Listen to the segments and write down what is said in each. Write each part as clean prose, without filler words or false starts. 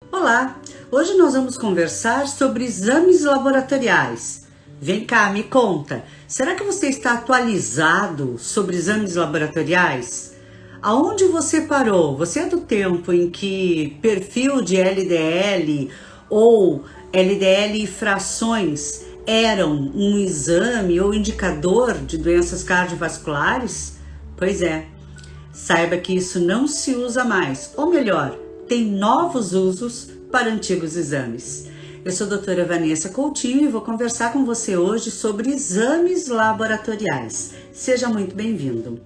Olá! Hoje nós vamos conversar sobre exames laboratoriais. Vem cá, me conta, será que você está atualizado sobre exames laboratoriais? Aonde você parou? Você é do tempo em que perfil de LDL ou LDL e frações eram um exame ou indicador de doenças cardiovasculares? Pois é, saiba que isso não se usa mais, ou melhor, tem novos usos para antigos exames. Eu sou a doutora Vanessa Coutinho e vou conversar com você hoje sobre exames laboratoriais. Seja muito bem-vindo.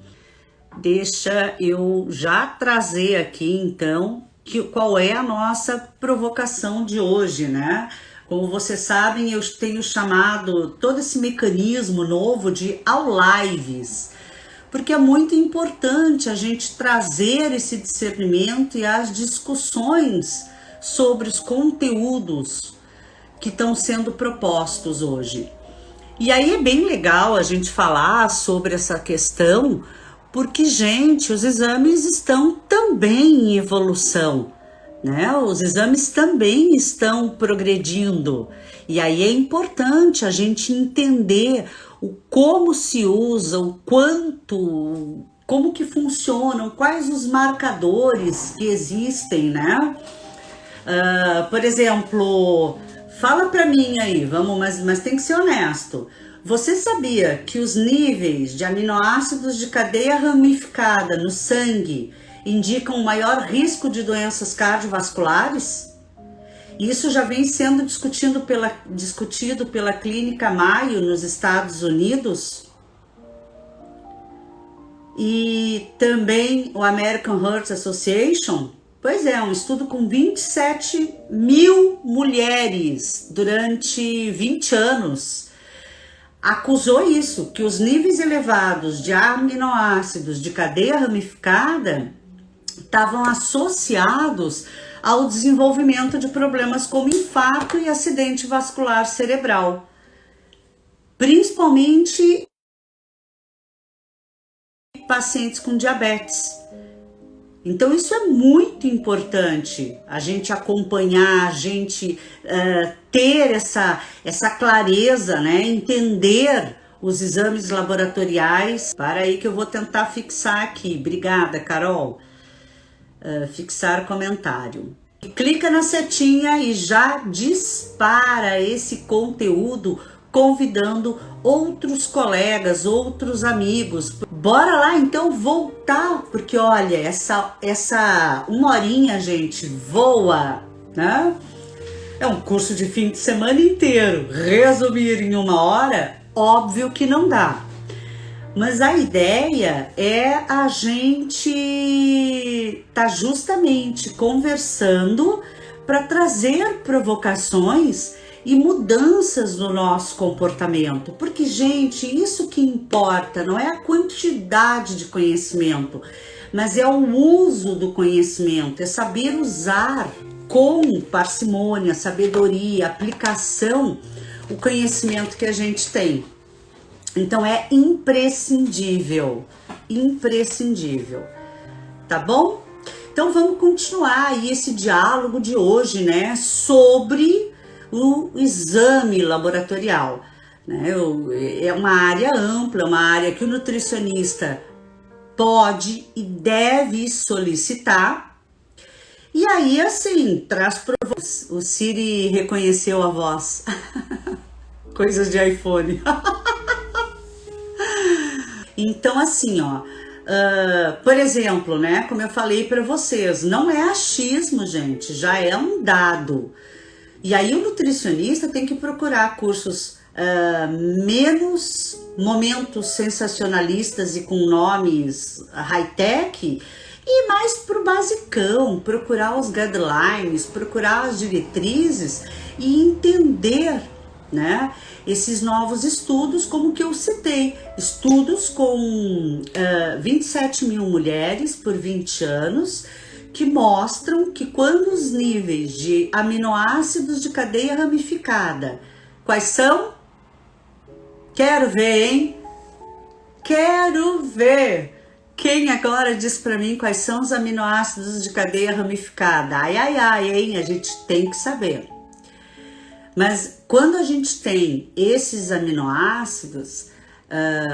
Deixa eu já trazer aqui então qual é a nossa provocação de hoje, né? Como vocês sabem, eu tenho chamado todo esse mecanismo novo de Aulives, porque é muito importante a gente trazer esse discernimento e as discussões sobre os conteúdos que estão sendo propostos hoje. E aí é bem legal a gente falar sobre essa questão, porque, gente, os exames estão também em evolução, né? Os exames também estão progredindo. E aí é importante a gente entender o como se usa, o quanto, como que funcionam, quais os marcadores que existem, né? Por exemplo, fala pra mim aí, vamos, mas tem que ser honesto. Você sabia que os níveis de aminoácidos de cadeia ramificada no sangue indicam um maior risco de doenças cardiovasculares? Isso já vem sendo discutido pela Clínica Mayo nos Estados Unidos e também o American Heart Association. Pois é, um estudo com 27 mil mulheres durante 20 anos acusou isso, que os níveis elevados de aminoácidos de cadeia ramificada estavam associados ao desenvolvimento de problemas como infarto e acidente vascular cerebral, principalmente pacientes com diabetes. Então isso é muito importante, a gente acompanhar, a gente ter essa clareza, né? Entender os exames laboratoriais. Para aí que eu vou tentar fixar aqui. Obrigada, Carol. Fixar comentário. Clica na setinha e já dispara esse conteúdo, convidando outros colegas, outros amigos. Bora lá então voltar, porque olha, essa uma horinha, gente, voa, né? É um curso de fim de semana inteiro. Resumir em uma hora, óbvio que não dá. Mas a ideia é a gente tá justamente conversando para trazer provocações e mudanças no nosso comportamento. Porque, gente, isso que importa não é a quantidade de conhecimento, mas é o uso do conhecimento, é saber usar com parcimônia, sabedoria, aplicação, o conhecimento que a gente tem. Então é imprescindível, tá bom? Então vamos continuar aí esse diálogo de hoje, né, sobre o exame laboratorial, né? É uma área ampla, uma área que o nutricionista pode e deve solicitar. E aí, assim, traz provas. O Siri reconheceu a voz. Coisas de iPhone. Então, assim, ó, por exemplo, né, como eu falei para vocês, não é achismo, gente, já é um dado. E aí o nutricionista tem que procurar cursos menos momentos sensacionalistas e com nomes high-tech e mais pro basicão, procurar os guidelines, procurar as diretrizes e entender, né, esses novos estudos, como que eu citei, estudos com 27 mil mulheres por 20 anos, que mostram que quando os níveis de aminoácidos de cadeia ramificada, quais são? Quero ver, hein? Quero ver! Quem agora diz para mim quais são os aminoácidos de cadeia ramificada? Ai, ai, ai, hein? A gente tem que saber. Mas quando a gente tem esses aminoácidos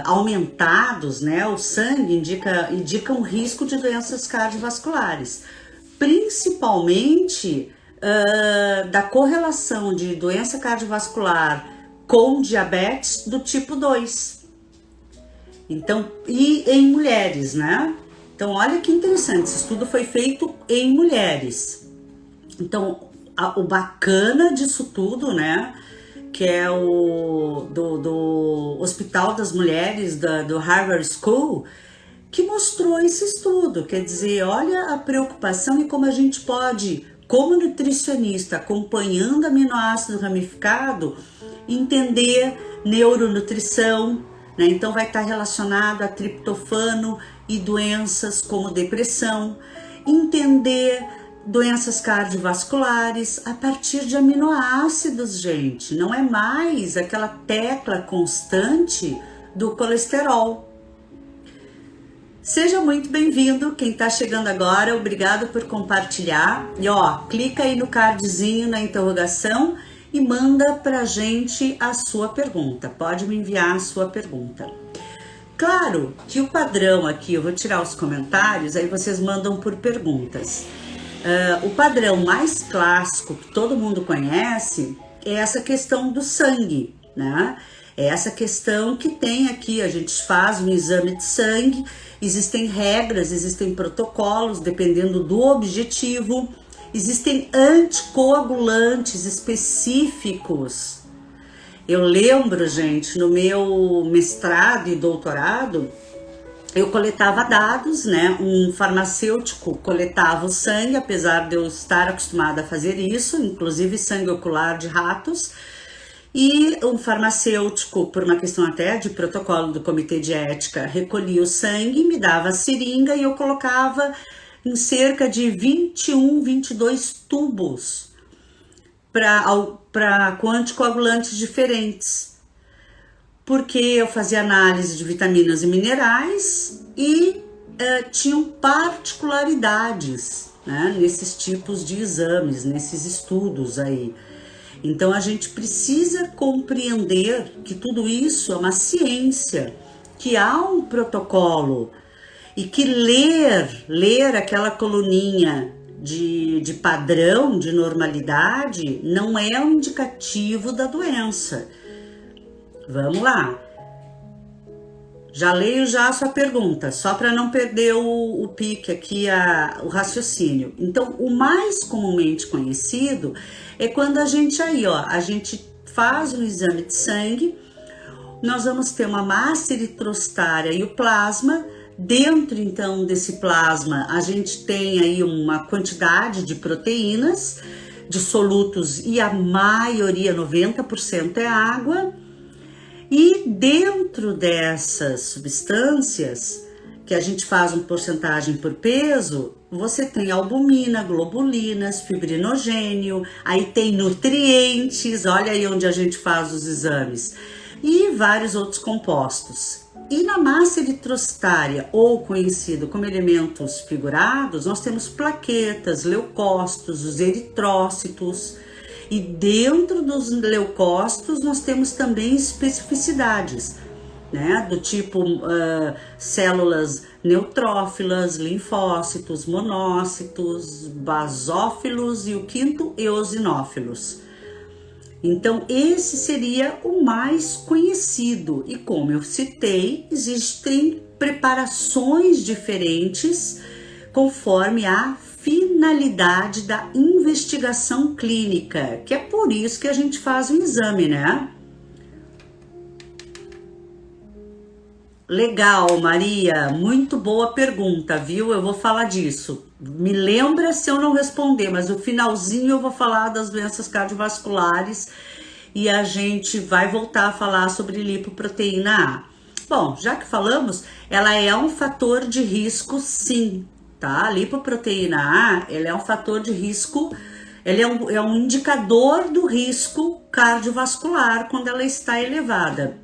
aumentados, né? O sangue indica um risco de doenças cardiovasculares, principalmente da correlação de doença cardiovascular com diabetes do tipo 2. Então, e em mulheres, né? Então, olha que interessante, esse estudo foi feito em mulheres. Então, o bacana disso tudo, né? Que é o do Hospital das Mulheres do Harvard School, que mostrou esse estudo. Quer dizer, olha a preocupação e como a gente pode, como nutricionista, acompanhando aminoácido ramificado, entender neuronutrição, né? Então vai estar relacionado a triptofano e doenças como depressão, entender doenças cardiovasculares a partir de aminoácidos, gente. Não é mais aquela tecla constante do colesterol. Seja muito bem-vindo, quem está chegando agora, obrigado por compartilhar. E ó, clica aí no cardzinho na interrogação e manda pra gente a sua pergunta. Pode me enviar a sua pergunta. Claro que o padrão aqui, eu vou tirar os comentários, aí vocês mandam por perguntas. O padrão mais clássico que todo mundo conhece é essa questão do sangue, né? É essa questão que tem aqui, a gente faz um exame de sangue, existem regras, existem protocolos, dependendo do objetivo, existem anticoagulantes específicos. Eu lembro, gente, no meu mestrado e doutorado, eu coletava dados, né? Um farmacêutico coletava o sangue, apesar de eu estar acostumada a fazer isso, inclusive sangue ocular de ratos. E um farmacêutico, por uma questão até de protocolo do comitê de ética, recolhia o sangue, me dava a seringa e eu colocava em cerca de 21, 22 tubos com anticoagulantes diferentes. Porque eu fazia análise de vitaminas e minerais e tinham particularidades, né, nesses tipos de exames, nesses estudos aí. Então a gente precisa compreender que tudo isso é uma ciência, que há um protocolo e que ler aquela coluninha de padrão, de normalidade, não é um indicativo da doença. Vamos lá. Já leio já a sua pergunta, só para não perder o pique aqui, o raciocínio. Então, o mais comumente conhecido é quando a gente faz um exame de sangue, nós vamos ter uma massa eritrocitária e o plasma. Dentro, então, desse plasma, a gente tem aí uma quantidade de proteínas, de solutos, e a maioria, 90%, é água. E dentro dessas substâncias, que a gente faz uma porcentagem por peso, você tem albumina, globulinas, fibrinogênio, aí tem nutrientes, olha aí onde a gente faz os exames, e vários outros compostos. E na massa eritrocitária, ou conhecido como elementos figurados, nós temos plaquetas, leucócitos, os eritrócitos. E dentro dos leucócitos nós temos também especificidades, né? Do tipo células neutrófilas, linfócitos, monócitos, basófilos e o quinto, eosinófilos. Então esse seria o mais conhecido e, como eu citei, existem preparações diferentes conforme a finalidade da investigação clínica, que é por isso que a gente faz um exame, né? Legal, Maria, muito boa pergunta, viu? Eu vou falar disso. Me lembra se eu não responder, mas no finalzinho eu vou falar das doenças cardiovasculares e a gente vai voltar a falar sobre lipoproteína A. Bom, já que falamos, ela é um fator de risco, sim, tá? A lipoproteína A, ela é um fator de risco, ela é um indicador do risco cardiovascular quando ela está elevada.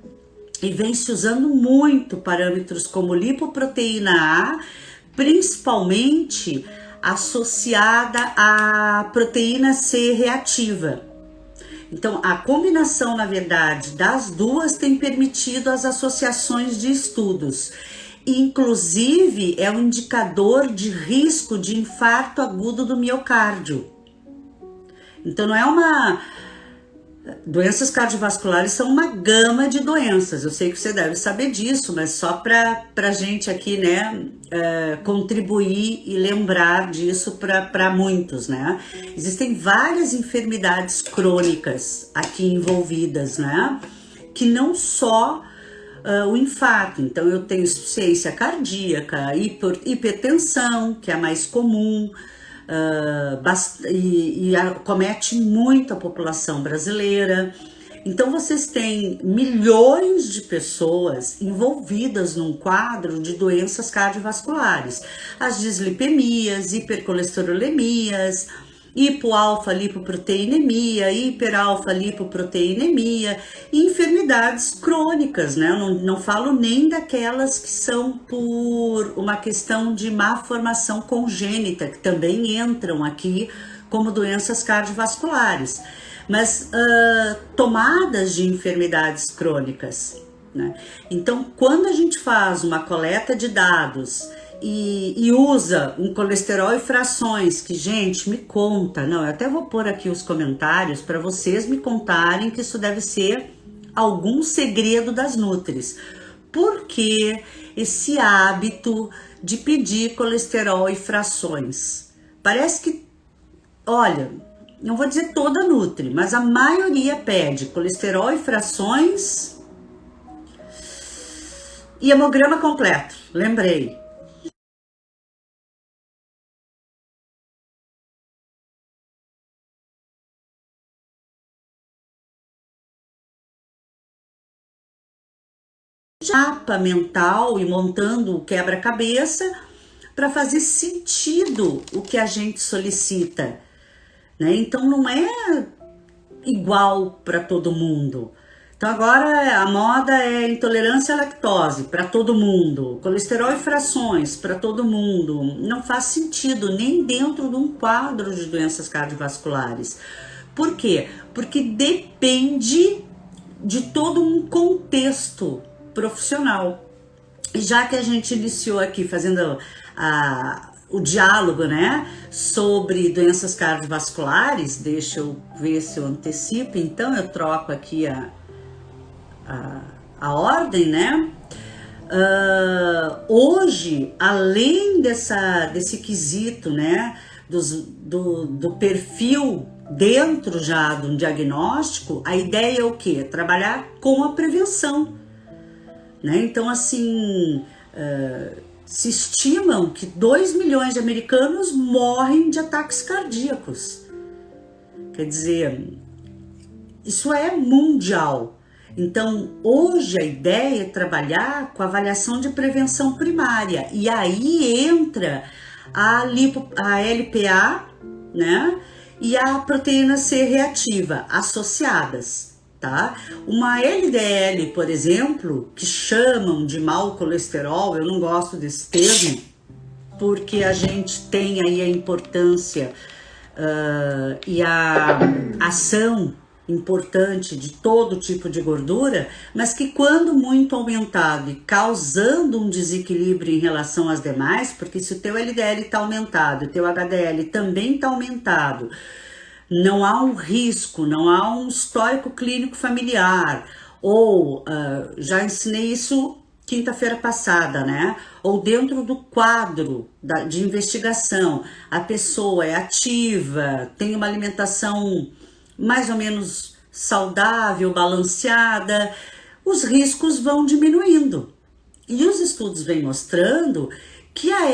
E vem se usando muito parâmetros como lipoproteína A, principalmente associada à proteína C reativa. Então, a combinação, na verdade, das duas tem permitido as associações de estudos. Inclusive, é um indicador de risco de infarto agudo do miocárdio. Então, não é uma... Doenças cardiovasculares são uma gama de doenças. Eu sei que você deve saber disso, mas só para a gente aqui, né, contribuir e lembrar disso para muitos, né? Existem várias enfermidades crônicas aqui envolvidas, né? Que não só o infarto. Então, eu tenho insuficiência cardíaca, hipertensão, que é a mais comum, e acomete muito a população brasileira. Então vocês têm milhões de pessoas envolvidas num quadro de doenças cardiovasculares, as dislipemias, hipercolesterolemias, hipoalfa-lipoproteinemia, hiperalfa-lipoproteinemia e enfermidades crônicas, né? Não falo nem daquelas que são por uma questão de má formação congênita, que também entram aqui como doenças cardiovasculares, mas tomadas de enfermidades crônicas, né? Então, quando a gente faz uma coleta de dados e usa um colesterol e frações, que, gente, me conta, não, eu até vou pôr aqui os comentários para vocês me contarem que isso deve ser algum segredo das Nutris. Por que esse hábito de pedir colesterol e frações? Parece que, olha, não vou dizer toda Nutri, mas a maioria pede colesterol e frações e hemograma completo, lembrei. Mapa mental e montando o quebra-cabeça para fazer sentido o que a gente solicita, né? Então não é igual para todo mundo. Então agora a moda é intolerância à lactose para todo mundo, colesterol e frações para todo mundo. Não faz sentido nem dentro de um quadro de doenças cardiovasculares. Por quê? Porque depende de todo um contexto profissional. E já que a gente iniciou aqui fazendo o diálogo, né, sobre doenças cardiovasculares, deixa eu ver se eu antecipo, então eu troco aqui a ordem, né? Hoje, além desse quesito, né, do perfil dentro já de um diagnóstico, a ideia é o quê? Trabalhar com a prevenção, né? Então, assim, se estimam que 2 milhões de americanos morrem de ataques cardíacos. Quer dizer, isso é mundial. Então, hoje a ideia é trabalhar com avaliação de prevenção primária. E aí entra a LPA, né? E a proteína C reativa associadas. Tá? Uma LDL, por exemplo, que chamam de mau colesterol, eu não gosto desse termo, porque a gente tem aí a importância e a ação importante de todo tipo de gordura, mas que quando muito aumentado e causando um desequilíbrio em relação às demais, porque se o teu LDL está aumentado, o teu HDL também está aumentado, não há um risco, não há um histórico clínico familiar, ou já ensinei isso quinta-feira passada, né? Ou dentro do quadro de investigação, a pessoa é ativa, tem uma alimentação mais ou menos saudável, balanceada, os riscos vão diminuindo. E os estudos vêm mostrando que a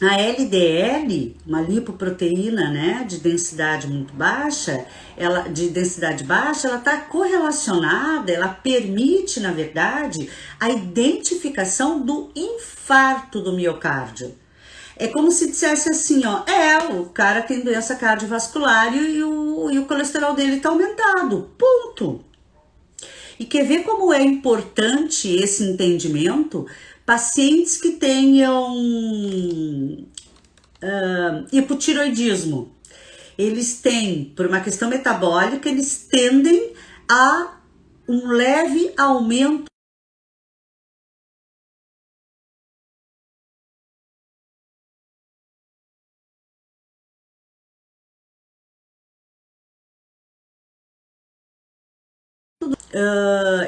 LDL, uma lipoproteína, né, de densidade muito baixa, ela está correlacionada, ela permite, na verdade, a identificação do infarto do miocárdio. É como se dissesse assim, ó, o cara tem doença cardiovascular e o colesterol dele está aumentado, ponto. E quer ver como é importante esse entendimento? Pacientes que tenham hipotiroidismo, eles têm, por uma questão metabólica, eles tendem a um leve aumento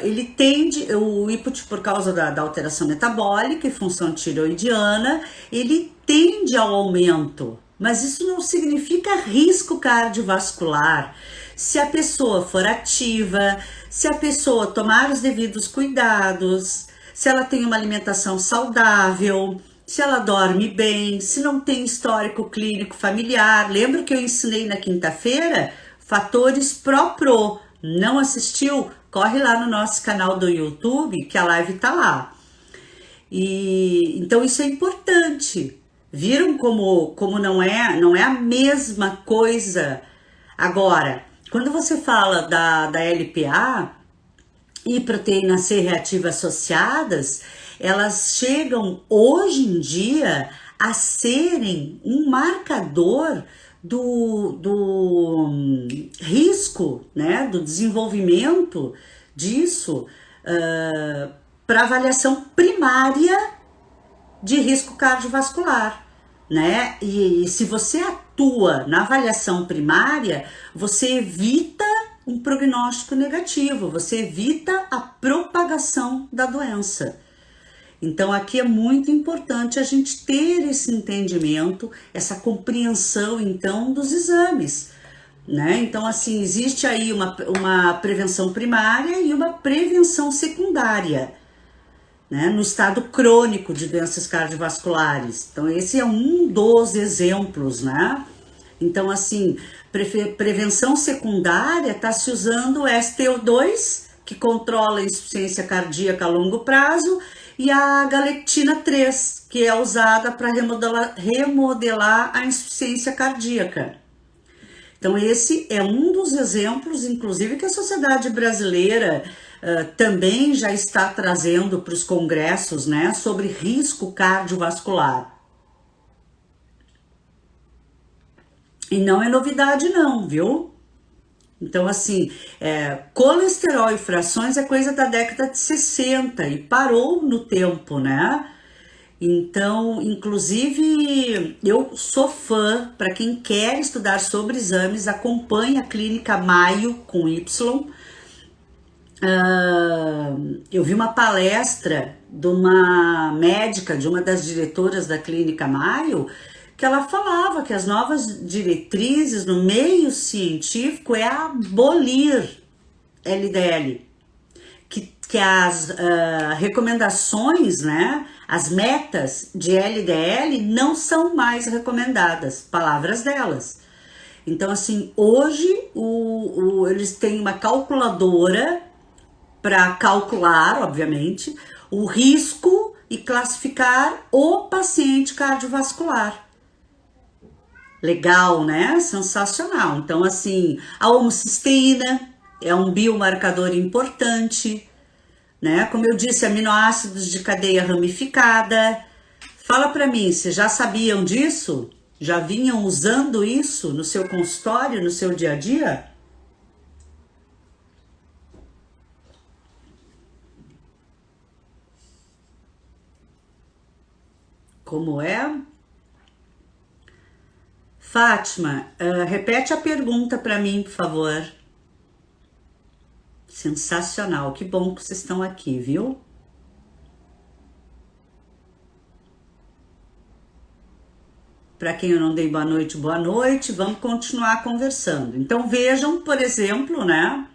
ele tende, o hipotiroidismo por causa da alteração metabólica e função tiroidiana, ele tende ao aumento, mas isso não significa risco cardiovascular. Se a pessoa for ativa, se a pessoa tomar os devidos cuidados, se ela tem uma alimentação saudável, se ela dorme bem, se não tem histórico clínico familiar. Lembra que eu ensinei na quinta-feira? Fatores pró-pro. Não assistiu? Corre lá no nosso canal do YouTube, que a live tá lá. E então isso é importante. Viram como não é a mesma coisa. Agora, quando você fala da LPA e proteína C reativa associadas, elas chegam hoje em dia a serem um marcador do risco, né, do desenvolvimento disso para avaliação primária de risco cardiovascular, né? E se você atua na avaliação primária, você evita um prognóstico negativo, você evita a propagação da doença. Então aqui é muito importante a gente ter esse entendimento, essa compreensão então dos exames, né? Então assim, existe aí uma prevenção primária e uma prevenção secundária, né? No estado crônico de doenças cardiovasculares. Então esse é um dos exemplos, né? Então assim, prevenção secundária está se usando o STO2, que controla a insuficiência cardíaca a longo prazo, e a galectina 3, que é usada para remodelar a insuficiência cardíaca. Então esse é um dos exemplos, inclusive, que a Sociedade Brasileira também já está trazendo para os congressos, né, sobre risco cardiovascular. E não é novidade não, viu? Então, assim, colesterol e frações é coisa da década de 60 e parou no tempo, né? Então, inclusive, eu sou fã, para quem quer estudar sobre exames, acompanhe a Clínica Maio, com Y. Eu vi uma palestra de uma médica, de uma das diretoras da Clínica Maio, que ela falava que as novas diretrizes no meio científico é abolir LDL, que as recomendações, né, as metas de LDL não são mais recomendadas, palavras delas. Então assim, hoje eles têm uma calculadora para calcular, obviamente, o risco e classificar o paciente cardiovascular. Legal, né? Sensacional. Então, assim, a homocisteína é um biomarcador importante, né? Como eu disse, aminoácidos de cadeia ramificada. Fala para mim, vocês já sabiam disso? Já vinham usando isso no seu consultório, no seu dia a dia? Como é? Fátima, repete a pergunta para mim, por favor. Sensacional, que bom que vocês estão aqui, viu? Para quem eu não dei boa noite, vamos continuar conversando. Então vejam, por exemplo, né,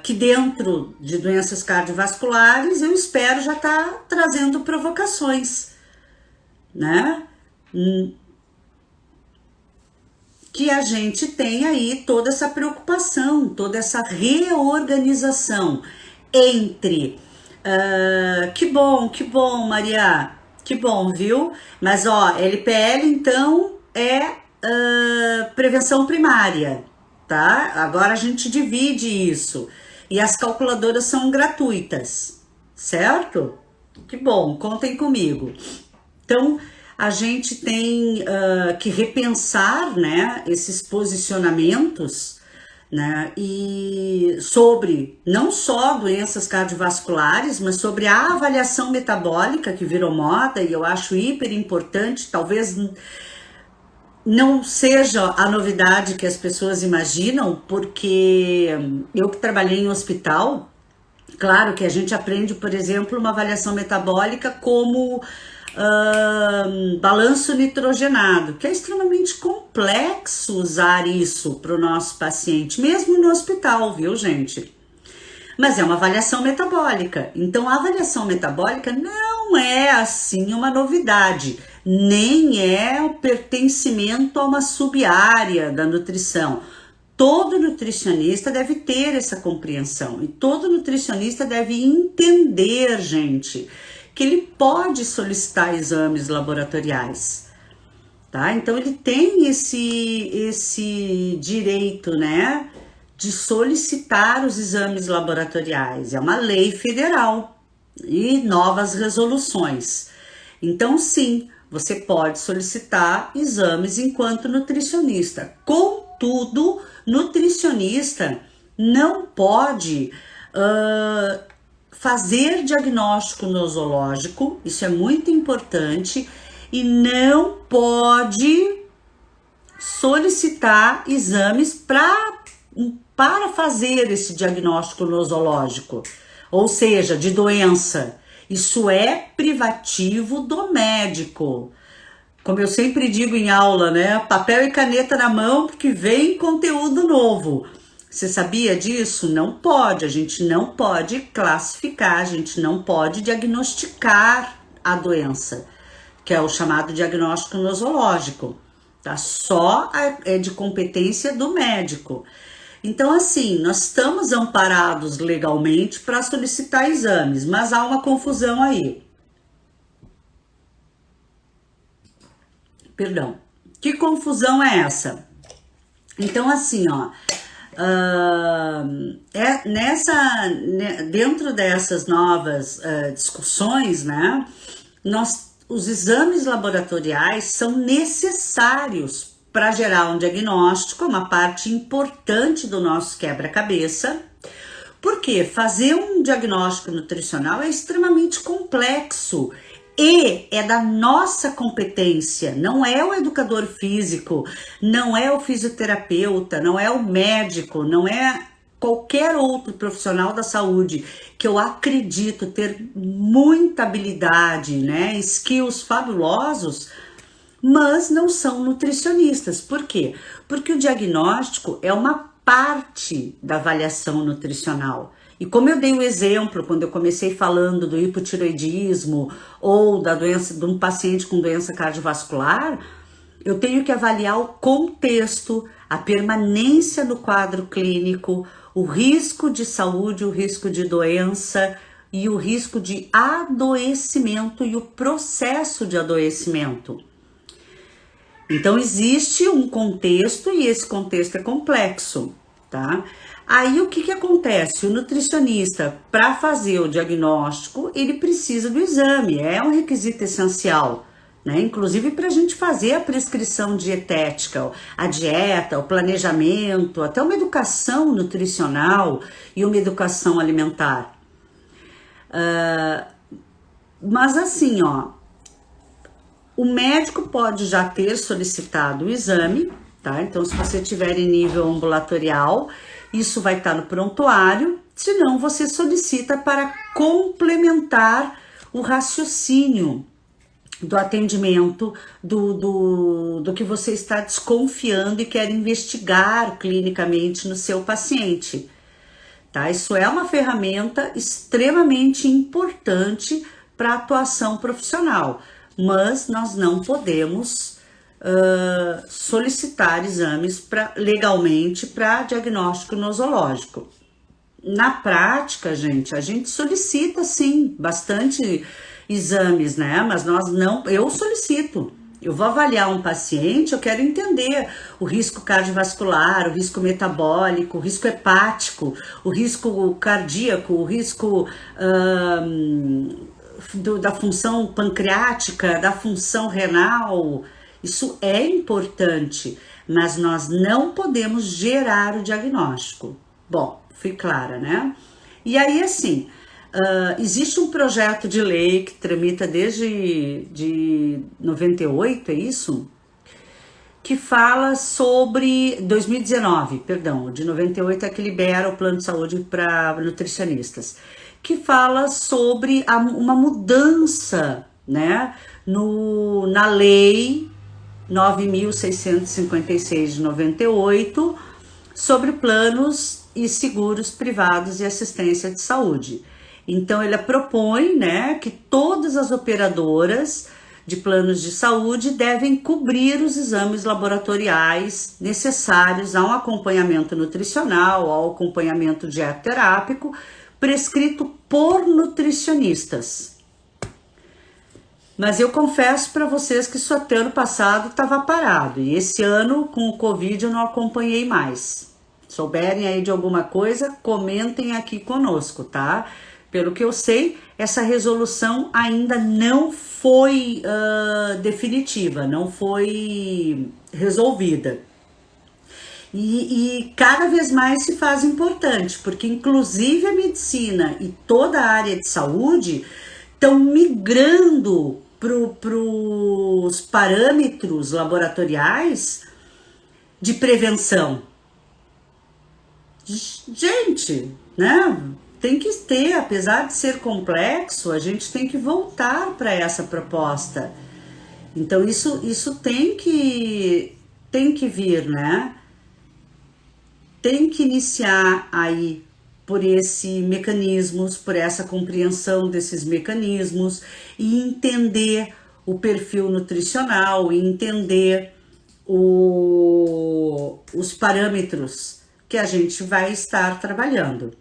que dentro de doenças cardiovasculares eu espero já estar trazendo provocações, né? Que a gente tem aí toda essa preocupação, toda essa reorganização entre que bom, Maria, que bom, viu? Mas ó, LPL então é prevenção primária, tá? Agora a gente divide isso. E as calculadoras são gratuitas, certo? Que bom, contem comigo. Então, a gente tem que repensar, né, esses posicionamentos, né, e sobre não só doenças cardiovasculares, mas sobre a avaliação metabólica que virou moda, e eu acho hiper importante, talvez não seja a novidade que as pessoas imaginam, porque eu que trabalhei em hospital, claro que a gente aprende, por exemplo, uma avaliação metabólica como balanço nitrogenado, que é extremamente complexo usar isso para o nosso paciente, mesmo no hospital, viu, gente? Mas é uma avaliação metabólica. Então, a avaliação metabólica não é assim uma novidade, nem é o pertencimento a uma sub-área da nutrição. Todo nutricionista deve ter essa compreensão e todo nutricionista deve entender, gente, que ele pode solicitar exames laboratoriais, tá? Então ele tem esse direito, né, de solicitar os exames laboratoriais. É uma lei federal e novas resoluções. Então sim, você pode solicitar exames enquanto nutricionista. Contudo, nutricionista não pode fazer diagnóstico nosológico, isso é muito importante, e não pode solicitar exames para fazer esse diagnóstico nosológico, ou seja, de doença. Isso é privativo do médico. Como eu sempre digo em aula, né? Papel e caneta na mão, porque vem conteúdo novo. Você sabia disso? Não pode, a gente não pode classificar, a gente não pode diagnosticar a doença, que é o chamado diagnóstico nosológico, tá? Só é de competência do médico. Então, assim, nós estamos amparados legalmente para solicitar exames, mas há uma confusão aí. Perdão. Que confusão é essa? Então, assim, ó, dentro dessas novas discussões, né, os exames laboratoriais são necessários para gerar um diagnóstico, uma parte importante do nosso quebra-cabeça, porque fazer um diagnóstico nutricional é extremamente complexo e é da nossa competência, não é o educador físico, não é o fisioterapeuta, não é o médico, não é qualquer outro profissional da saúde que eu acredito ter muita habilidade, né, skills fabulosos, mas não são nutricionistas. Por quê? Porque o diagnóstico é uma parte da avaliação nutricional. E como eu dei o exemplo quando eu comecei falando do hipotireoidismo ou da doença de um paciente com doença cardiovascular, eu tenho que avaliar o contexto, a permanência no quadro clínico, o risco de saúde, o risco de doença e o risco de adoecimento e o processo de adoecimento. Então existe um contexto e esse contexto é complexo, tá? Aí o que acontece? O nutricionista, para fazer o diagnóstico, ele precisa do exame, é um requisito essencial, né? Inclusive para a gente fazer a prescrição dietética, a dieta, o planejamento, até uma educação nutricional e uma educação alimentar. Mas assim, ó, o médico pode já ter solicitado o exame, tá? Então, se você tiver em nível ambulatorial, isso vai estar no prontuário, senão você solicita para complementar o raciocínio do atendimento, do que você está desconfiando e quer investigar clinicamente no seu paciente, tá? Isso é uma ferramenta extremamente importante para a atuação profissional, mas nós não podemos solicitar exames legalmente para diagnóstico nosológico. Na prática, gente, a gente solicita sim bastante exames, né? Mas eu solicito. Eu vou avaliar um paciente, eu quero entender o risco cardiovascular, o risco metabólico, o risco hepático, o risco cardíaco, o risco da função pancreática, da função renal. Isso é importante, mas nós não podemos gerar o diagnóstico. Bom, fui clara, né? E aí, assim, existe um projeto de lei que tramita desde 98, é isso? Que fala sobre 2019, perdão, de 98 é que libera o plano de saúde para nutricionistas, que fala sobre uma mudança, né, na lei 9.656 de 98 sobre planos e seguros privados e assistência de saúde. Então, ele propõe, né, que todas as operadoras de planos de saúde devem cobrir os exames laboratoriais necessários a um acompanhamento nutricional, ao acompanhamento dietoterápico, prescrito por nutricionistas. Mas eu confesso para vocês que isso até ano passado estava parado, e esse ano, com o Covid, eu não acompanhei mais. Souberem aí de alguma coisa, comentem aqui conosco, tá? Pelo que eu sei, essa resolução ainda não foi definitiva, não foi resolvida. E cada vez mais se faz importante, porque inclusive a medicina e toda a área de saúde estão migrando para os parâmetros laboratoriais de prevenção. Gente, né? Tem que ter, apesar de ser complexo, a gente tem que voltar para essa proposta. Então isso tem que vir, né? Tem que iniciar aí por esse mecanismos, por essa compreensão desses mecanismos e entender o perfil nutricional, e entender os parâmetros que a gente vai estar trabalhando.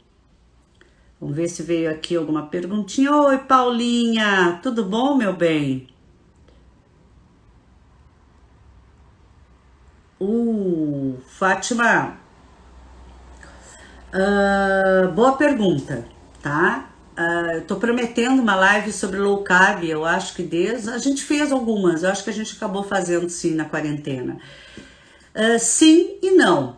Vamos ver se veio aqui alguma perguntinha. Oi, Paulinha, tudo bom, meu bem? Fátima, boa pergunta, tá? Eu tô prometendo uma live sobre low carb, eu acho que a gente fez algumas, eu acho que a gente acabou fazendo sim na quarentena. Sim e não,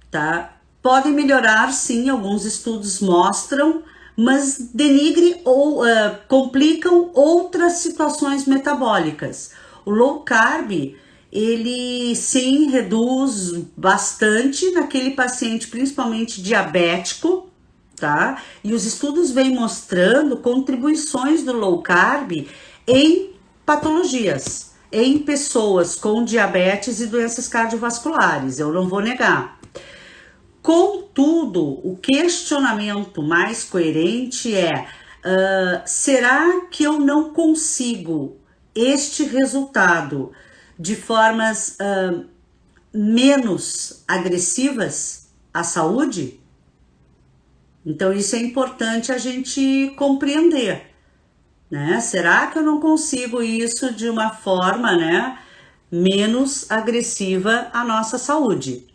tá? Podem melhorar, sim, alguns estudos mostram, mas denigre ou complicam outras situações metabólicas. O low carb, ele sim reduz bastante naquele paciente, principalmente diabético, tá? E os estudos vêm mostrando contribuições do low carb em patologias, em pessoas com diabetes e doenças cardiovasculares, eu não vou negar. Contudo, o questionamento mais coerente é, será que eu não consigo este resultado de formas menos agressivas à saúde? Então isso é importante a gente compreender, né? Será que eu não consigo isso de uma forma, né, menos agressiva à nossa saúde?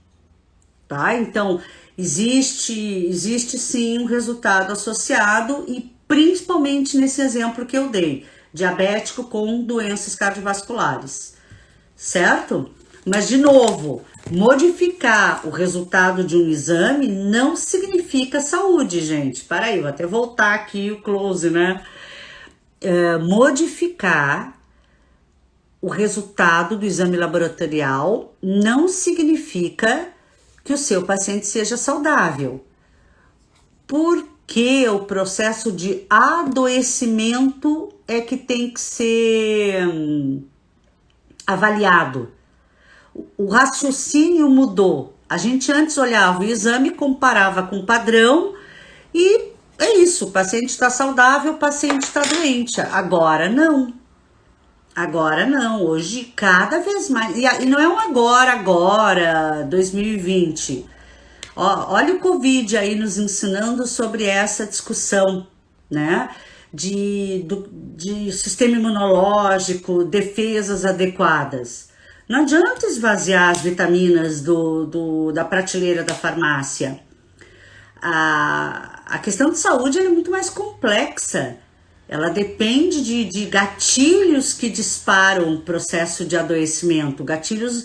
Tá? Então, existe sim um resultado associado e principalmente nesse exemplo que eu dei, diabético com doenças cardiovasculares, certo? Mas, de novo, modificar o resultado de um exame não significa saúde, gente. Para aí, vou até voltar aqui o close, né? Modificar o resultado do exame laboratorial não significa que o seu paciente seja saudável, porque o processo de adoecimento é que tem que ser avaliado. O raciocínio mudou. A gente antes olhava o exame, comparava com o padrão e é isso, o paciente está saudável, o paciente está doente. Agora não. Agora não, hoje cada vez mais, e não é um agora, 2020. Olha o Covid aí nos ensinando sobre essa discussão, né? de sistema imunológico, defesas adequadas. Não adianta esvaziar as vitaminas da prateleira da farmácia. A questão de saúde é muito mais complexa. Ela depende de gatilhos que disparam o processo de adoecimento, gatilhos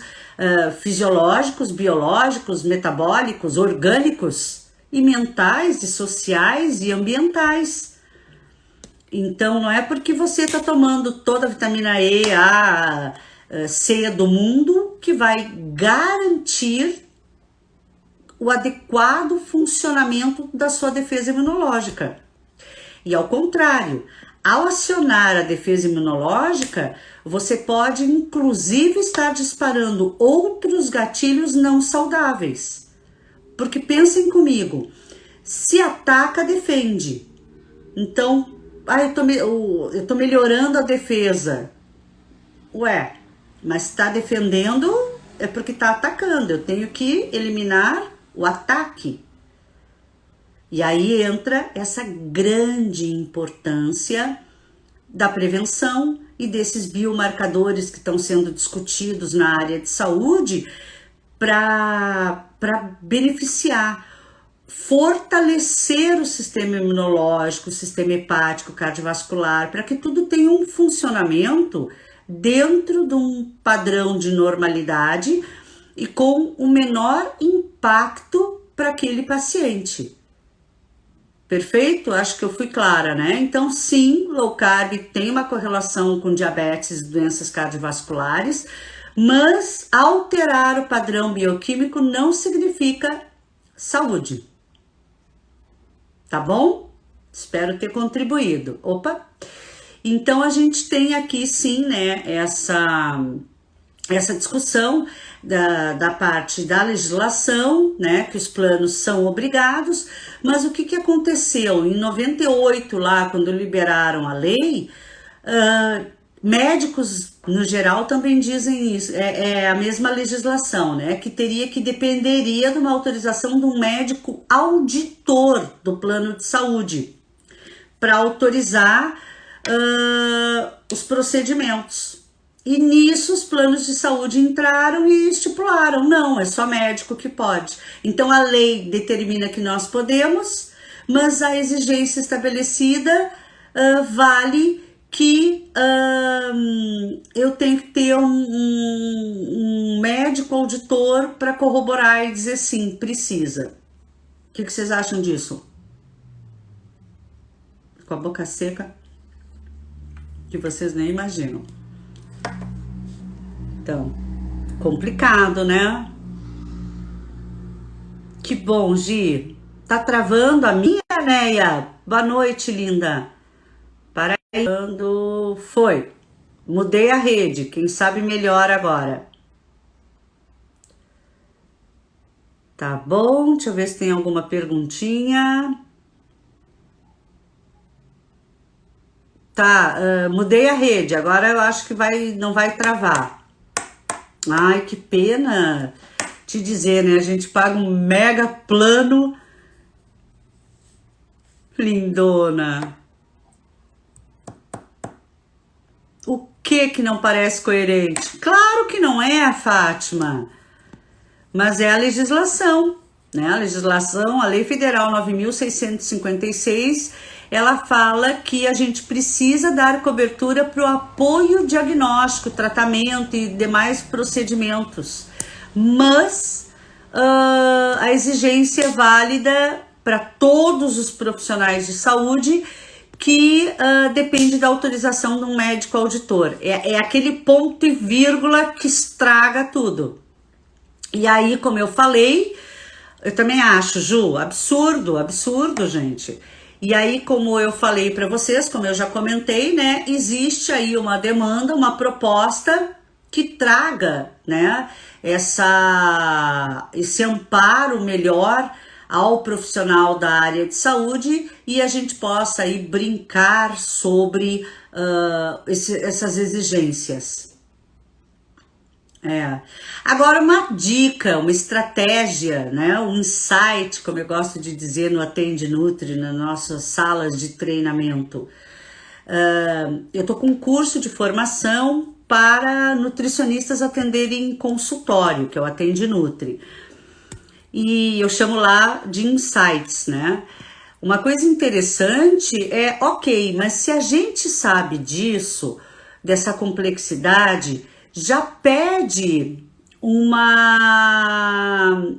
fisiológicos, biológicos, metabólicos, orgânicos e mentais, e sociais e ambientais. Então não é porque você está tomando toda a vitamina E, A, C do mundo que vai garantir o adequado funcionamento da sua defesa imunológica. E ao contrário, ao acionar a defesa imunológica, você pode inclusive estar disparando outros gatilhos não saudáveis. Porque pensem comigo, se ataca, defende. Então, eu tô melhorando a defesa. Ué, mas está defendendo é porque está atacando. Eu tenho que eliminar o ataque. E aí entra essa grande importância da prevenção e desses biomarcadores que estão sendo discutidos na área de saúde para beneficiar, fortalecer o sistema imunológico, o sistema hepático, cardiovascular, para que tudo tenha um funcionamento dentro de um padrão de normalidade e com o menor impacto para aquele paciente. Perfeito? Acho que eu fui clara, né? Então, sim, low carb tem uma correlação com diabetes e doenças cardiovasculares, mas alterar o padrão bioquímico não significa saúde. Tá bom? Espero ter contribuído. Opa! Então, a gente tem aqui, sim, né, essa discussão da parte da legislação, né, que os planos são obrigados, mas o que aconteceu? Em 98, lá, quando liberaram a lei, médicos, no geral, também dizem isso, é a mesma legislação, né, que dependeria de uma autorização de um médico auditor do plano de saúde para autorizar os procedimentos. E nisso os planos de saúde entraram e estipularam, não, é só médico que pode. Então a lei determina que nós podemos, mas a exigência estabelecida vale que eu tenho que ter um médico auditor para corroborar e dizer sim, precisa. O que vocês acham disso? Com a boca seca, que vocês nem imaginam. Então, complicado, né? Que bom, Gi. Tá travando a minha, Neia? Boa noite, linda. Para aí, quando foi? Mudei a rede, quem sabe melhor agora. Tá bom, deixa eu ver se tem alguma perguntinha. Tá, mudei a rede, agora eu acho que não vai travar. Ai, que pena te dizer, né? A gente paga um mega plano. Lindona. O que não parece coerente? Claro que não é, Fátima. Mas é a legislação, né? A legislação, a Lei Federal 9.656, ela fala que a gente precisa dar cobertura para o apoio diagnóstico, tratamento e demais procedimentos. Mas a exigência é válida para todos os profissionais de saúde, que depende da autorização de um médico auditor. É aquele ponto e vírgula que estraga tudo. E aí, como eu falei, eu também acho, Ju, absurdo, gente. E aí, como eu falei para vocês, como eu já comentei, né, existe aí uma demanda, uma proposta que traga, né, esse amparo melhor ao profissional da área de saúde e a gente possa aí brincar sobre essas exigências. Agora, uma dica, uma estratégia, né, um insight, como eu gosto de dizer no Atende Nutri, nas nossas salas de treinamento. Eu tô com um curso de formação para nutricionistas atenderem em consultório, que é o Atende Nutri. E eu chamo lá de insights, né? Uma coisa interessante é, ok, mas se a gente sabe disso, dessa complexidade, já pede uma...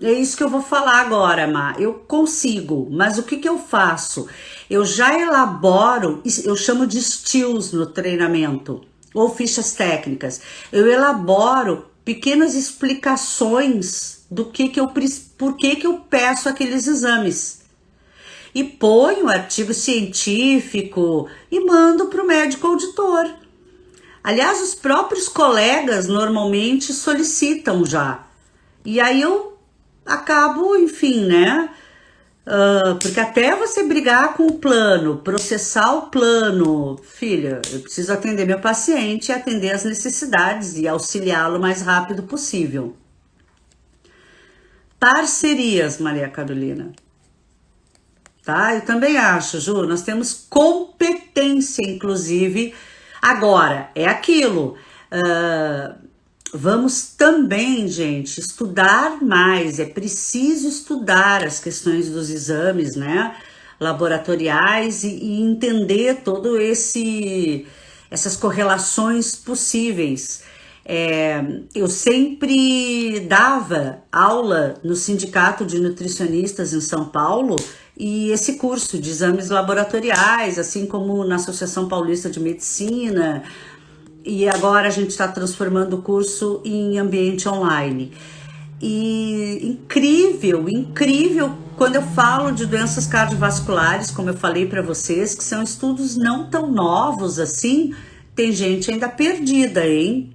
É isso que eu vou falar agora, Má. Eu consigo, mas o que que eu faço? Eu já elaboro, eu chamo de skills no treinamento, ou fichas técnicas. Eu elaboro pequenas explicações do que eu, por que eu peço aqueles exames. E ponho artigo científico e mando para o médico auditor. Aliás, os próprios colegas normalmente solicitam já. E aí eu acabo, enfim, né? Porque até você brigar com o plano, processar o plano, filha, eu preciso atender meu paciente e atender as necessidades e auxiliá-lo o mais rápido possível. Parcerias, Maria Carolina. Tá? Eu também acho, Ju, nós temos competência, inclusive. Agora, é aquilo. Vamos também, gente, estudar mais. É preciso estudar as questões dos exames, né? Laboratoriais e entender todo essas correlações possíveis. Eu sempre dava aula no Sindicato de Nutricionistas em São Paulo e esse curso de exames laboratoriais, assim como na Associação Paulista de Medicina, e agora a gente está transformando o curso em ambiente online. E incrível, incrível quando eu falo de doenças cardiovasculares, como eu falei para vocês, que são estudos não tão novos assim, tem gente ainda perdida, hein?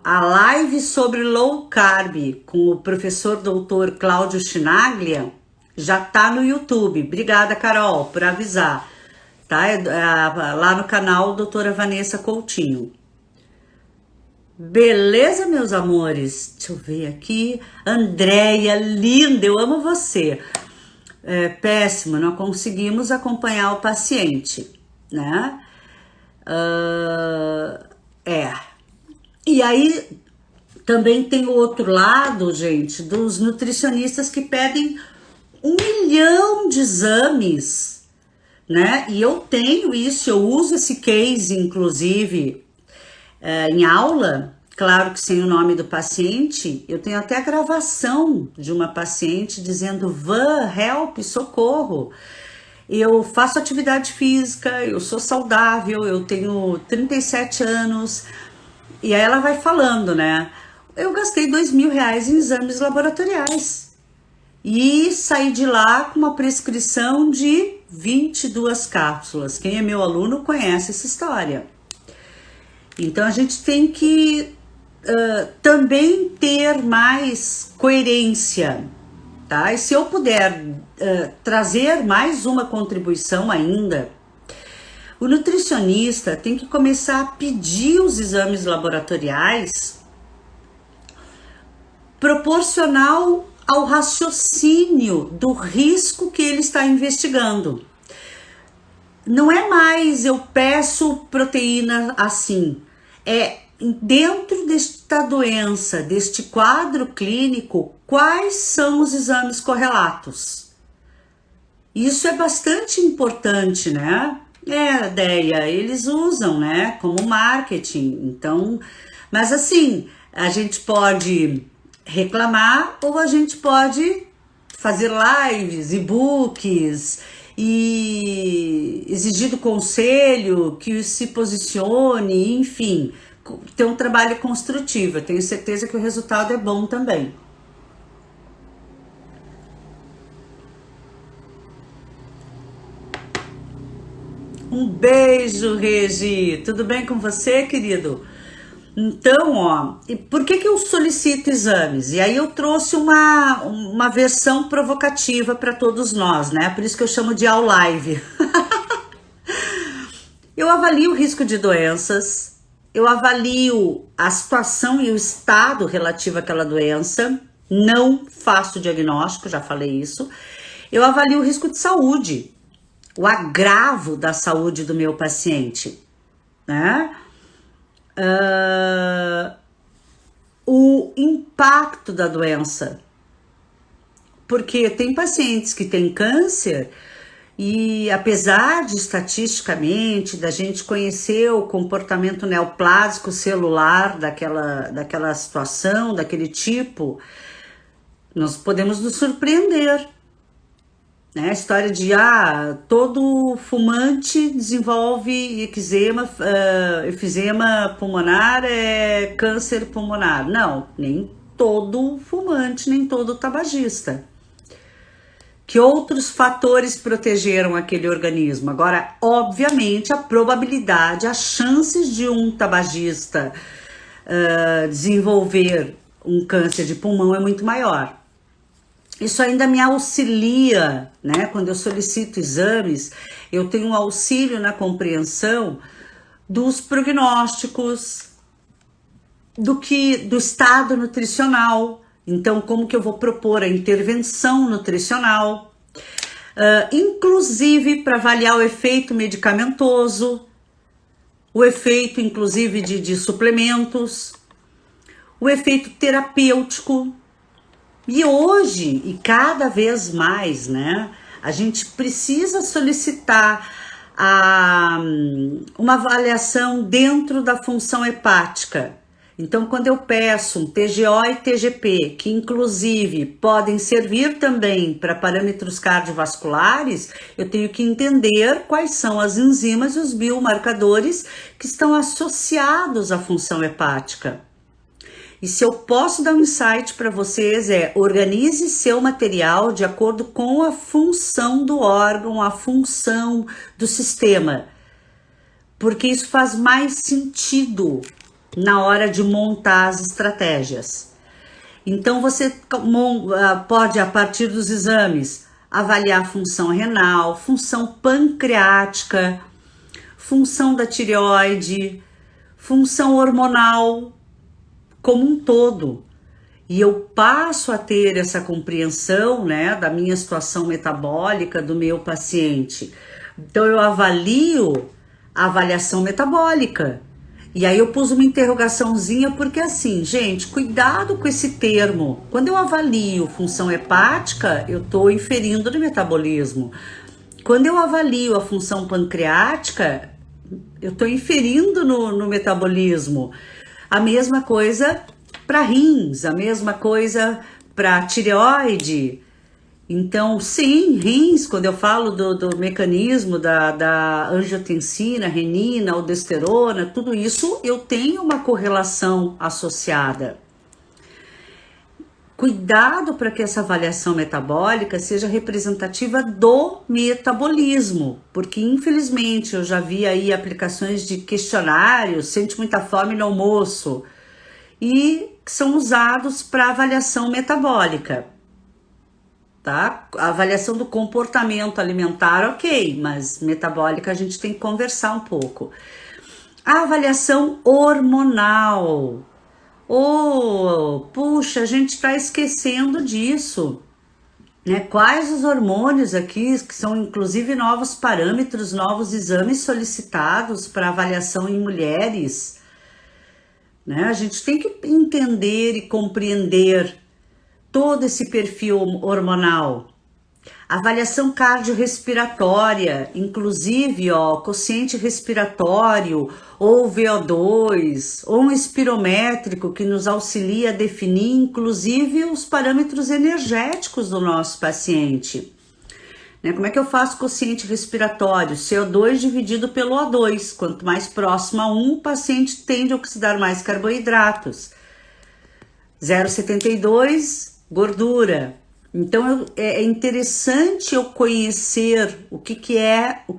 A live sobre low carb com o professor doutor Cláudio Chinaglia já tá no YouTube. Obrigada, Carol, por avisar. Tá? Lá no canal doutora Vanessa Coutinho. Beleza, meus amores? Deixa eu ver aqui. Andréia, linda, eu amo você. Péssimo, não conseguimos acompanhar o paciente, né? E aí também tem o outro lado, gente, dos nutricionistas que pedem 1 milhão de exames, né? E eu tenho isso, eu uso esse case, inclusive, em aula, claro que sem o nome do paciente. Eu tenho até a gravação de uma paciente dizendo: Van, help, socorro. Eu faço atividade física, eu sou saudável, eu tenho 37 anos. E aí ela vai falando, né? Eu gastei R$2.000 em exames laboratoriais. E saí de lá com uma prescrição de 22 cápsulas. Quem é meu aluno conhece essa história. Então a gente tem que também ter mais coerência, tá? E se eu puder trazer mais uma contribuição ainda, o nutricionista tem que começar a pedir os exames laboratoriais proporcional ao raciocínio do risco que ele está investigando. Não é mais eu peço proteína assim, é dentro desta doença, deste quadro clínico, quais são os exames correlatos? Isso é bastante importante, né? Deia, eles usam, né, como marketing, então, mas assim, a gente pode reclamar ou a gente pode fazer lives, e-books e exigir do conselho que se posicione, enfim, ter um trabalho construtivo. Eu tenho certeza que o resultado é bom também. Um beijo, Regi. Tudo bem com você, querido? Então, e por que eu solicito exames? E aí eu trouxe uma versão provocativa para todos nós, né? Por isso que eu chamo de All Live. Eu avalio o risco de doenças, eu avalio a situação e o estado relativo àquela doença, não faço diagnóstico, já falei isso. Eu avalio o risco de saúde, o agravo da saúde do meu paciente, né? O impacto da doença, porque tem pacientes que têm câncer e apesar de estatisticamente da gente conhecer o comportamento neoplásico celular daquela situação, daquele tipo, nós podemos nos surpreender, né? A história de todo fumante desenvolve efizema pulmonar, câncer pulmonar. Não, nem todo fumante, nem todo tabagista. Que outros fatores protegeram aquele organismo? Agora, obviamente, a probabilidade, as chances de um tabagista desenvolver um câncer de pulmão é muito maior. Isso ainda me auxilia, né? Quando eu solicito exames, eu tenho um auxílio na compreensão dos prognósticos, do estado nutricional. Então, como que eu vou propor a intervenção nutricional, inclusive para avaliar o efeito medicamentoso, o efeito inclusive de suplementos, o efeito terapêutico. E hoje, e cada vez mais, né, a gente precisa solicitar uma avaliação dentro da função hepática. Então, quando eu peço um TGO e TGP, que inclusive podem servir também para parâmetros cardiovasculares, eu tenho que entender quais são as enzimas e os biomarcadores que estão associados à função hepática. E se eu posso dar um insight para vocês organize seu material de acordo com a função do órgão, a função do sistema, porque isso faz mais sentido na hora de montar as estratégias. Então você pode, a partir dos exames, avaliar a função renal, função pancreática, função da tireoide, função hormonal como um todo. E eu passo a ter essa compreensão, né, da minha situação metabólica do meu paciente. Então eu avalio a avaliação metabólica. E aí eu pus uma interrogaçãozinha, porque assim, gente, cuidado com esse termo. Quando eu avalio função hepática, eu estou inferindo no metabolismo. Quando eu avalio a função pancreática, eu estou inferindo no metabolismo. A mesma coisa para rins, a mesma coisa para tireoide. Então, sim, rins, quando eu falo do mecanismo da angiotensina, renina, aldosterona, tudo isso eu tenho uma correlação associada. Cuidado para que essa avaliação metabólica seja representativa do metabolismo, porque infelizmente eu já vi aí aplicações de questionários, sente muita fome no almoço, e que são usados para avaliação metabólica. Tá? A avaliação do comportamento alimentar, ok, mas metabólica a gente tem que conversar um pouco. A avaliação hormonal. Puxa, a gente está esquecendo disso, né? Quais os hormônios aqui, que são inclusive novos parâmetros, novos exames solicitados para avaliação em mulheres, né? A gente tem que entender e compreender todo esse perfil hormonal. Avaliação cardiorrespiratória, inclusive quociente respiratório, ou VO2, ou um espirométrico que nos auxilia a definir inclusive os parâmetros energéticos do nosso paciente. Né? Como é que eu faço quociente respiratório? CO2 dividido pelo O2. Quanto mais próximo a 1, o paciente tende a oxidar mais carboidratos. 0,72, gordura. Então é interessante eu conhecer o que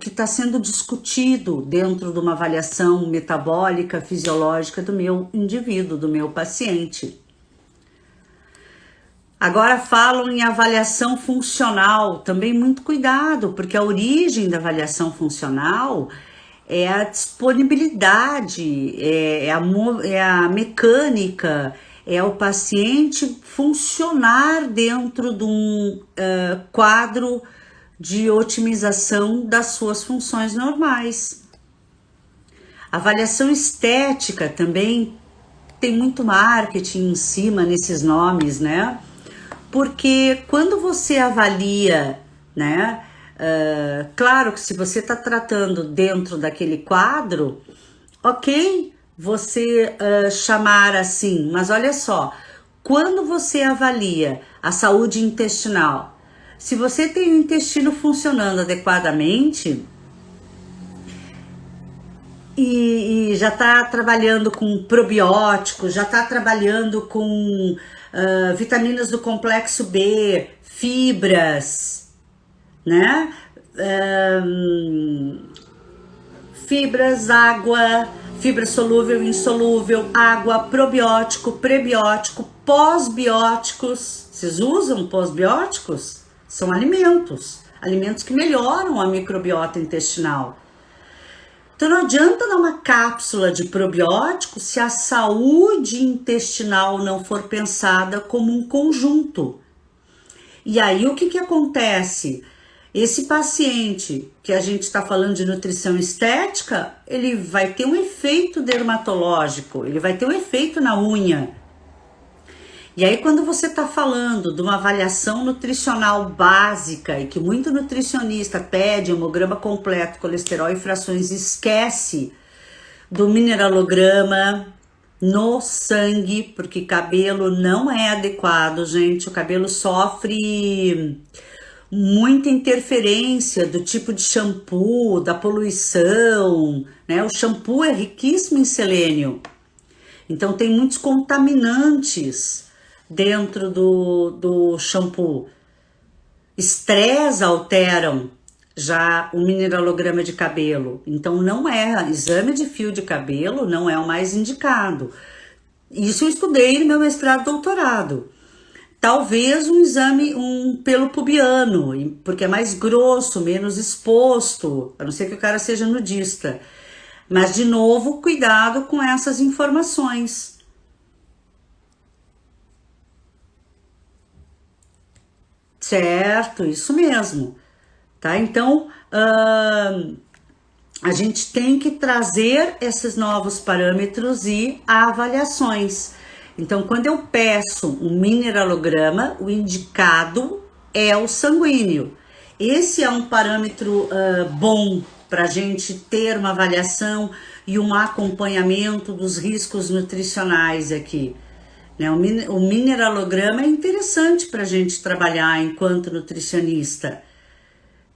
está sendo discutido dentro de uma avaliação metabólica, fisiológica do meu indivíduo, do meu paciente. Agora falam em avaliação funcional, também muito cuidado, porque a origem da avaliação funcional é a disponibilidade, é a mecânica, é o paciente funcionar dentro de um quadro de otimização das suas funções normais. A avaliação estética também tem muito marketing em cima nesses nomes, né? Porque quando você avalia, né? Claro que se você está tratando dentro daquele quadro, ok, você chamar assim, mas olha só, quando você avalia a saúde intestinal, se você tem o intestino funcionando adequadamente e já está trabalhando com probióticos, já está trabalhando com vitaminas do complexo B, fibras, né? Fibras, água, fibra solúvel, insolúvel, água, probiótico, prebiótico, pós-bióticos. Vocês usam pós-bióticos? São alimentos que melhoram a microbiota intestinal. Então não adianta dar uma cápsula de probiótico se a saúde intestinal não for pensada como um conjunto. E aí o que acontece? Esse paciente que a gente está falando de nutrição estética, ele vai ter um efeito dermatológico, ele vai ter um efeito na unha. E aí quando você está falando de uma avaliação nutricional básica e que muito nutricionista pede hemograma completo, colesterol e frações, esquece do mineralograma no sangue, porque cabelo não é adequado, gente. O cabelo sofre muita interferência do tipo de shampoo, da poluição, né? O shampoo é riquíssimo em selênio, então tem muitos contaminantes dentro do shampoo. Estresse alteram já o mineralograma de cabelo, então não é, exame de fio de cabelo não é o mais indicado. Isso eu estudei no meu mestrado e doutorado. Talvez um exame, um pelo pubiano, porque é mais grosso, menos exposto, a não ser que o cara seja nudista. Mas, de novo, cuidado com essas informações. Certo, isso mesmo. Tá? Então, a gente tem que trazer esses novos parâmetros e avaliações. Então, quando eu peço um mineralograma, o indicado é o sanguíneo. Esse é um parâmetro bom para a gente ter uma avaliação e um acompanhamento dos riscos nutricionais aqui. Né? O mineralograma é interessante para a gente trabalhar enquanto nutricionista.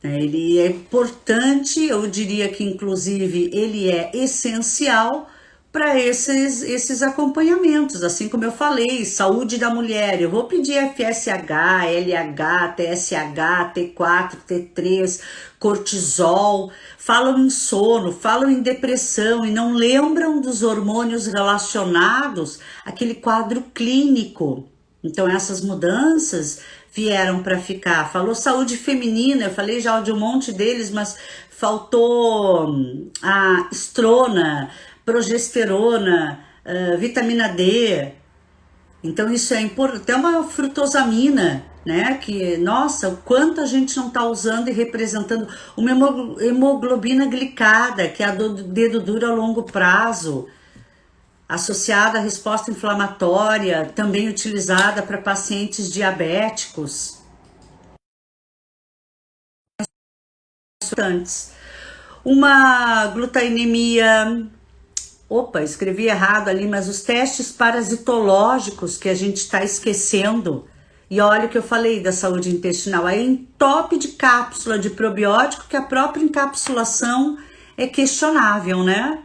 Ele é importante, eu diria que inclusive ele é essencial para esses acompanhamentos, assim como eu falei, saúde da mulher, eu vou pedir FSH, LH, TSH, T4, T3, cortisol, falam em sono, falam em depressão e não lembram dos hormônios relacionados àquele quadro clínico. Então essas mudanças vieram para ficar. Falou saúde feminina, eu falei já de um monte deles, mas faltou a estrona, progesterona, vitamina D. Então isso é importante. Até uma frutosamina, né? Que, nossa, o quanto a gente não está usando e representando uma hemoglobina glicada, que é a do dedo duro a longo prazo, associada à resposta inflamatória, também utilizada para pacientes diabéticos. Uma glutainemia, escrevi errado ali, mas os testes parasitológicos que a gente está esquecendo. E olha o que eu falei da saúde intestinal, aí entope de cápsula de probiótico, que a própria encapsulação é questionável, né?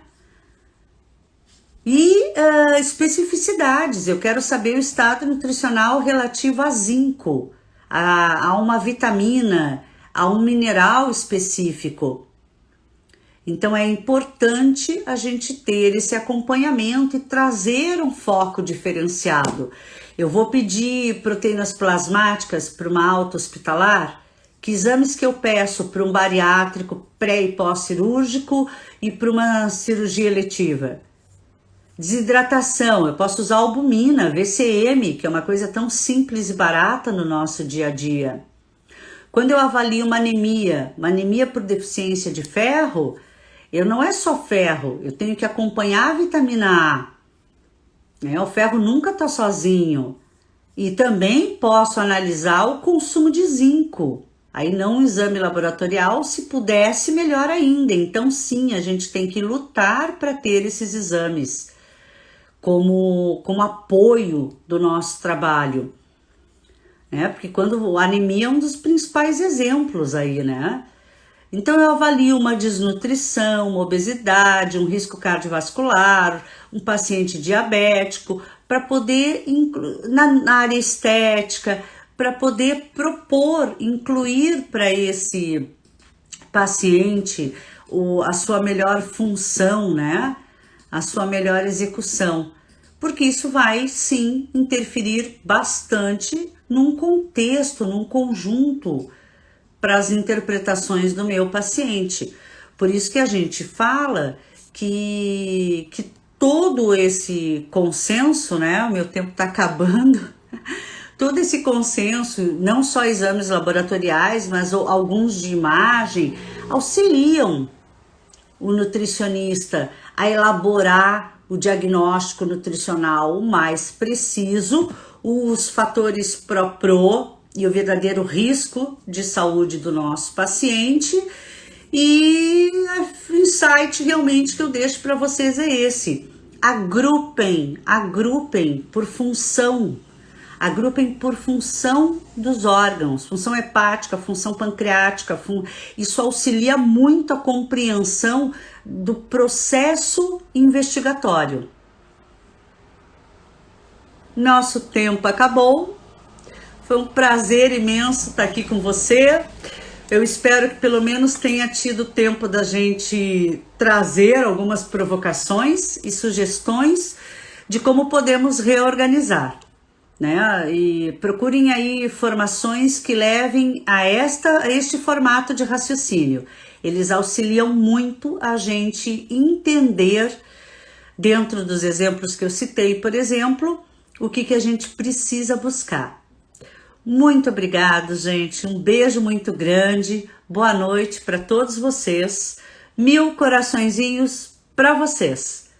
E especificidades, eu quero saber o estado nutricional relativo a zinco, a uma vitamina, a um mineral específico. Então é importante a gente ter esse acompanhamento e trazer um foco diferenciado. Eu vou pedir proteínas plasmáticas para uma alta hospitalar? Que exames que eu peço para um bariátrico pré e pós-cirúrgico e para uma cirurgia eletiva? Desidratação, eu posso usar albumina, VCM, que é uma coisa tão simples e barata no nosso dia a dia. Quando eu avalio uma anemia por deficiência de ferro, eu não é só ferro, eu tenho que acompanhar a vitamina A. Né? O ferro nunca está sozinho. E também posso analisar o consumo de zinco. Aí não um exame laboratorial, se pudesse, melhor ainda. Então sim, a gente tem que lutar para ter esses exames como apoio do nosso trabalho. Né? Porque quando a anemia é um dos principais exemplos aí, né? Então eu avalio uma desnutrição, uma obesidade, um risco cardiovascular, um paciente diabético, para poder, na área estética, para poder propor, incluir para esse paciente a sua melhor função, né? A sua melhor execução. Porque isso vai, sim, interferir bastante num contexto, num conjunto, para as interpretações do meu paciente. Por isso que a gente fala que todo esse consenso, né? O meu tempo está acabando. Todo esse consenso, não só exames laboratoriais, mas alguns de imagem, auxiliam o nutricionista a elaborar o diagnóstico nutricional mais preciso, os fatores pró-pro e o verdadeiro risco de saúde do nosso paciente. E o insight realmente que eu deixo para vocês é esse: agrupem por função. Agrupem por função dos órgãos, função hepática, função pancreática. Isso auxilia muito a compreensão do processo investigatório. Nosso tempo acabou. Foi um prazer imenso estar aqui com você. Eu espero que pelo menos tenha tido tempo da gente trazer algumas provocações e sugestões de como podemos reorganizar. Né? E procurem aí formações que levem a este formato de raciocínio. Eles auxiliam muito a gente entender, dentro dos exemplos que eu citei, por exemplo, o que a gente precisa buscar. Muito obrigado, gente. Um beijo muito grande. Boa noite para todos vocês. 1000 coraçõezinhos para vocês.